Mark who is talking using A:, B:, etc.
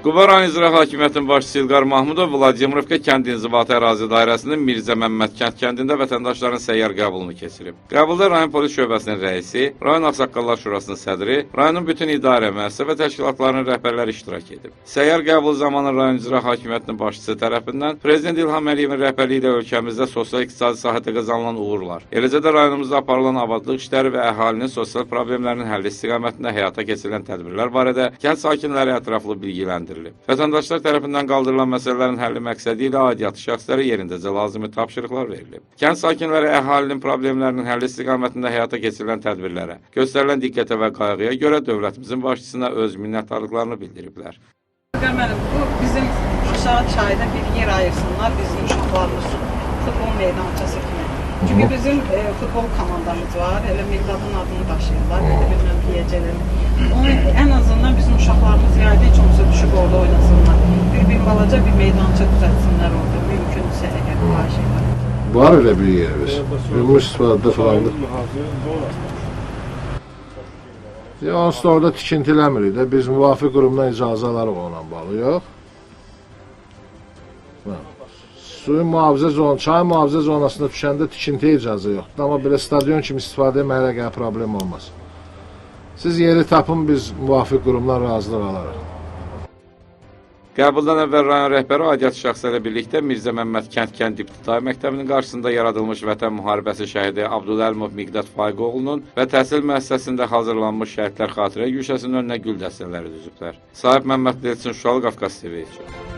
A: Quba rayon İcra Hakimiyyətinin başçısı İlqar Mahmudov Vladimirovka kənd inzibati ərazi dairəsinin Mirzə Məmmədkənd kəndində vətəndaşların səyyar qəbulunu keçirib. Qəbulda rayon polis şöbəsinin rəisi, rayon Ağsaqqallar Şurasının sədri, rayonun bütün idarə, müəssisə və təşkilatlarının rəhbərləri iştirak edib. Səyyar qəbul zamanı rayon İcra Hakimiyyətinin başçısı tərəfindən Prezident İlham Əliyevin rəhbərliyi ilə ölkəmizdə sosial-iqtisadi sahədə qazanılan uğurlar, eləcə də rayonumuzda aparılan abadlıq işləri və əhalinin sosial problemlərinin həlli istiqamətində həyata keçirilən tədbirlər barədə kənd sakinləri ətraflı bilgiləndirilib. Vətəndaşlar tərəfindən qaldırılan məsələlərin həlli məqsədi ilə aidiyyatı şəxslərə yerindəcə lazımi tapşırıqlar verilib. Kənd sakinləri əhalinin problemlərinin həlli istiqamətində həyata keçirilən tədbirlərə, göstərilən diqqətə və qayğıya görə dövlətimizin başçısına öz minnətdarlıqlarını bildiriblər.
B: Bu bizim aşağı çayda bir yer ayırsınlar bizim uşaqlarımız futbol meydançası kimi. Çünki bizim futbol komandamız var, elə Miqdadın adını daşıyırlar, bilməm deyəcəklər. Onu ən azından bizim uşaqlarımız yayda heç olmasa düşüb orada oynasınlar. Bir balaca bir meydança düzəltsinlər orada, mümkünsə əgər xahiş edirəm.
C: Var elə bir yerimiz, ümumi istifadədə falandır. Onsuz da orada tikinti eləmirik də, biz müvafiq qurumdan icazə alarıq onunla bağlı, yox? Suyun mühafizə zonası, çayın mühafizə zonasında düşəndə tikintiyə icazə yoxdur. Amma belə stadion kimi istifadə etməklə gələn problem olmaz. Siz yeri tapın, biz müvafiq qurumdan razılıq alarıq.
A: Qəbuldan əvvəl rayon rəhbəri aidiyyatı şəxslərlə birlikdə Mirzə Məmmədkənd kənd ibtidai məktəbinin qarşısında yaradılmış Vətən müharibəsi şəhidi Abduləlmov Miqdad Faiqoğlunun və təhsil müəssisəsində hazırlanmış şəhidlər xatirə güşəsinin önünə gül dəstələri düzüblər. Sahib Məmməd Elçin, Şuşalı, Qafqaz TV üçün.